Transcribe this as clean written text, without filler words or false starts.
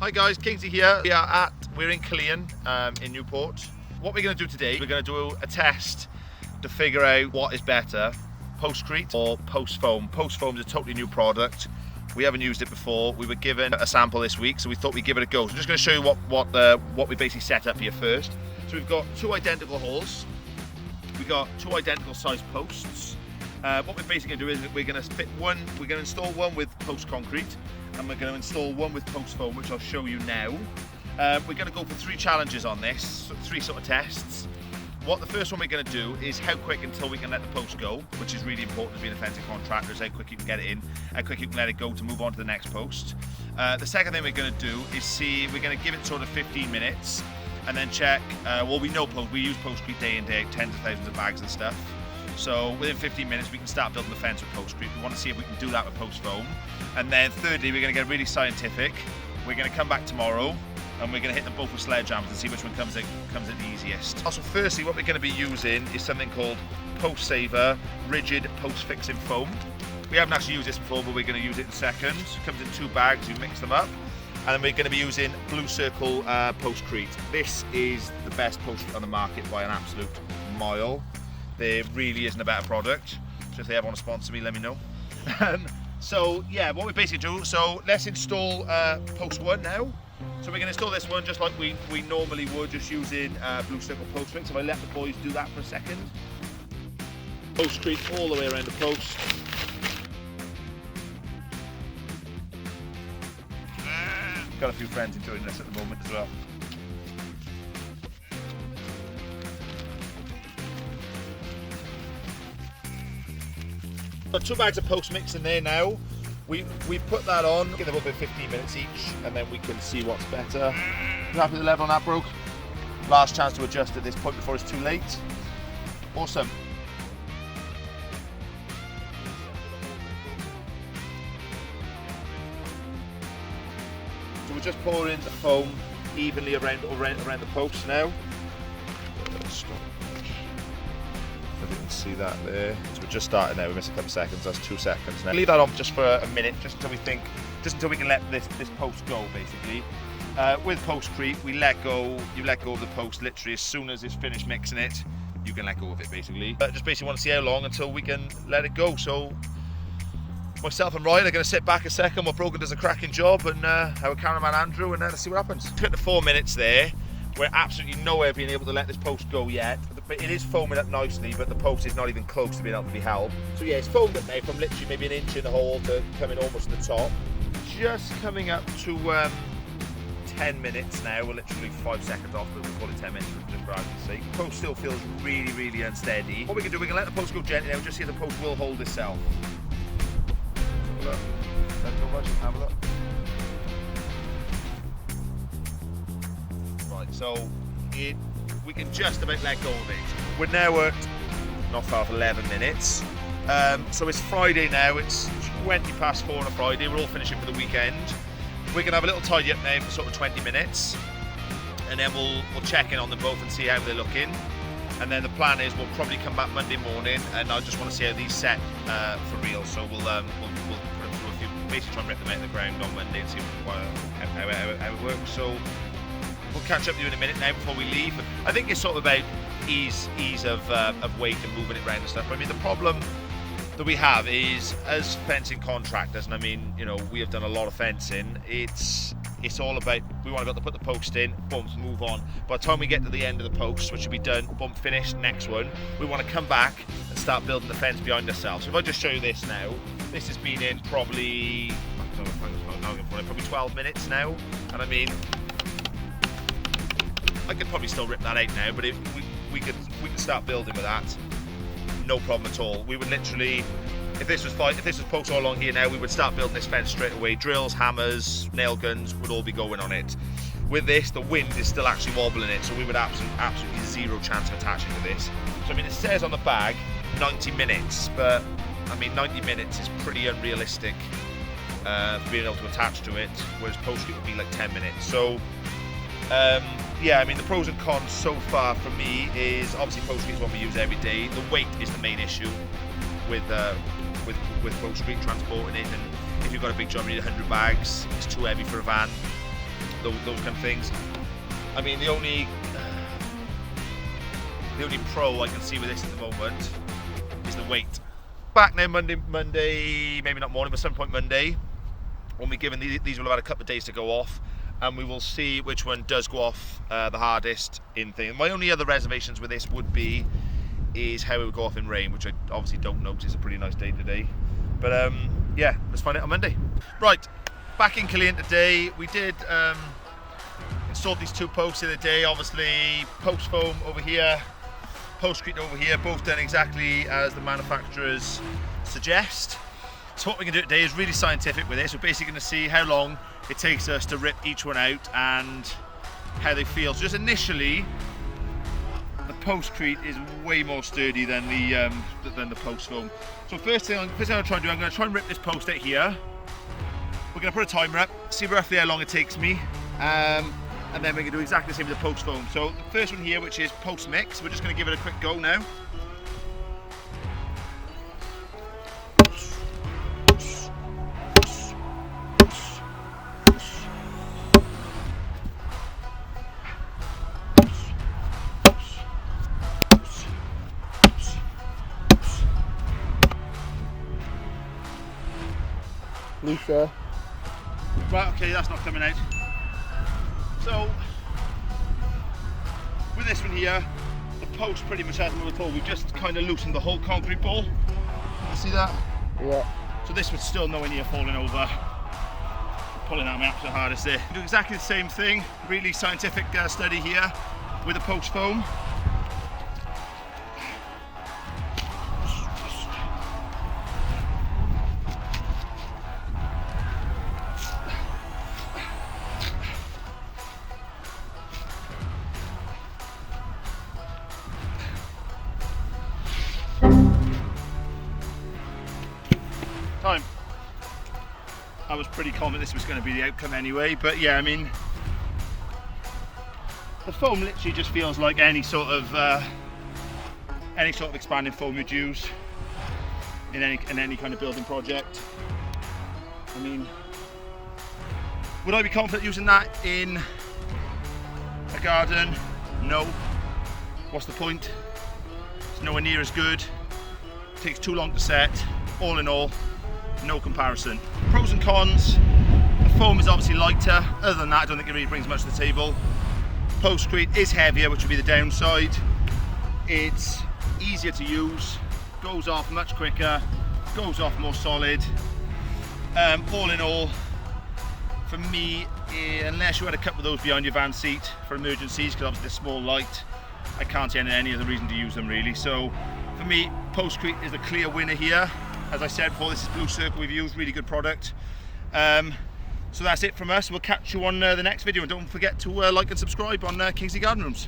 Hi guys, Kingsley here. We're in Killeen, in Newport. What we're going to do today, we're going to do a test to figure out what is better, postcrete or post foam. Post foam is a totally new product. We haven't used it before. We were given a sample this week, so we thought we'd give it a go. So I'm just going to show you what we basically set up here first. So we've got two identical holes. We've got two identical sized posts. What we're basically going to do is we're going to install one with post concrete, and we're going to install one with post foam, which I'll show you now. We're going to go for 3 challenges on this, 3 sort of tests. The first one we're going to do is how quick until we can let the post go, which is really important as being a fencing contractor, is how quick you can get it in, how quick you can let it go to move on to the next post. The second thing we're going to do is we're going to give it sort of 15 minutes and then check, we use postcrete day in, day out, tens of thousands of bags and stuff. So within 15 minutes we can start building the fence with postcrete. We want to see if we can do that with post foam. And then thirdly, we're going to get really scientific. We're going to come back tomorrow and we're going to hit them both with sledgehammers and see which one comes in the easiest. Also, firstly, what we're going to be using is something called Post Saver Rigid Post Fixing Foam. We haven't actually used this before, but we're going to use it in a second. It comes in 2 bags, you mix them up. And then we're going to be using Blue Circle Postcrete. This is the best postcrete on the market by an absolute mile. There really isn't a better product. So if they ever want to sponsor me, let me know. So yeah, what we basically do, so let's install post 1 now. So we're going to install this one just like we normally would, just using Blue Circle Postcrete. So I let the boys do that for a second. Postcrete all the way around the post. Got a few friends enjoying this at the moment as well. Got 2 bags of post mix in there now. We put that on, give them about 15 minutes each, and then we can see what's better. You happy with the level on that, Brooke? Last chance to adjust at this point before it's too late. Awesome. So we're just pouring the foam evenly around the posts now. If you can see that there. So we're just starting now, we missed a couple of seconds, that's 2 seconds now. Leave that on just for a minute, just until we can let this post go, basically. With postcrete, you let go of the post literally as soon as it's finished mixing it, you can let go of it, basically. Just basically want to see how long until we can let it go. So myself and Ryan are going to sit back a second while Brogan does a cracking job, and our cameraman Andrew, and let's see what happens. Took the 4 minutes there. We're absolutely nowhere being able to let this post go yet. It is foaming up nicely, but the post is not even close to being able to be held. So yeah, it's foamed up now from literally maybe an inch in the hole to coming almost to the top. Just coming up to 10 minutes now. We're literally 5 seconds off, but we'll call it 10 minutes just for argument's sake. The post still feels really, really unsteady. What we can do, we can let the post go gently now, just see if the post will hold itself. Have a look. Let it go, guys. Have a look. So we can just about let go of it. We're now at not far off 11 minutes. So it's Friday now, it's 20 past 4 on a Friday. We're all finishing for the weekend. We're going to have a little tidy up now for sort of 20 minutes. And then we'll check in on them both and see how they're looking. And then the plan is we'll probably come back Monday morning, and I just want to see how these set for real. So we'll put them through a few, basically try and rip them out of the ground on Monday and see how it works. So we'll catch up with you in a minute now before we leave. I think it's sort of about ease of weight and moving it around and stuff. But I mean, the problem that we have is, as fencing contractors, and I mean, you know, we have done a lot of fencing, it's all about, we want to be able to put the post in, boom, move on. By the time we get to the end of the post, which will be done, boom, finished, next one, we want to come back and start building the fence behind ourselves. So if I just show you this now, this has been in probably 12 minutes now, and I mean, I could probably still rip that out now, but if we could start building with that, no problem at all. We would literally, if this was post all along here now, we would start building this fence straight away. Drills, hammers, nail guns would all be going on it. With this, the wind is still actually wobbling it, so we would absolutely 0 chance of attaching to this. So I mean, it says on the bag 90 minutes, but I mean 90 minutes is pretty unrealistic for being able to attach to it, whereas postcrete would be like 10 minutes. So yeah, I mean, the pros and cons so far for me is obviously postcrete is what we use every day. The weight is the main issue with postcrete, transporting it, and if you've got a big job, you need 100 bags. It's too heavy for a van. those kind of things. I mean, the only pro I can see with this at the moment is the weight. Back now Monday, maybe not morning, but some point Monday, when we're given these will have had a couple of days to go off, and we will see which one does go off the hardest in thing. My only other reservations with this would be is how it would go off in rain, which I obviously don't know because it's a pretty nice day today. But yeah, let's find out on Monday. Right, back in Killeen today. We did install these 2 posts in a day. Obviously, post foam over here, postcrete over here, both done exactly as the manufacturers suggest. So what we're going to do today is really scientific with this. We're basically going to see how long it takes us to rip each one out and how they feel. So just initially, the postcrete is way more sturdy than the post foam. So first thing I'm going to try and do, I'm going to try and rip this post out here. We're going to put a timer up, see roughly how long it takes me. And then we're going to do exactly the same with the post foam. So the first one here, which is post mix, we're just going to give it a quick go now. Looser. Right, okay, that's not coming out. So, with this one here, the post pretty much hasn't moved at all. We've just kind of loosened the whole concrete ball. You see that? Yeah. So this was still nowhere near falling over. Pulling out my absolute hardest there. Do exactly the same thing. Really scientific study here with the post foam. Time. I was pretty confident this was going to be the outcome anyway, but yeah, I mean, the foam literally just feels like any sort of expanding foam you'd use in any kind of building project. I mean, would I be confident using that in a garden? No. What's the point? It's nowhere near as good. It takes too long to set. All in all, no comparison. Pros and cons: the foam is obviously lighter. Other than that, I don't think it really brings much to the table. Postcrete is heavier, which would be the downside. It's easier to use, goes off much quicker, goes off more solid. All in all, for me, unless you had a couple of those behind your van seat for emergencies, because obviously they're small, light, I can't see any other reason to use them really. So for me, Postcrete is the clear winner here. As I said before, this is Blue Circle we've used, really good product. So that's it from us. We'll catch you on the next video, and don't forget to like and subscribe on Kingsley Garden Rooms.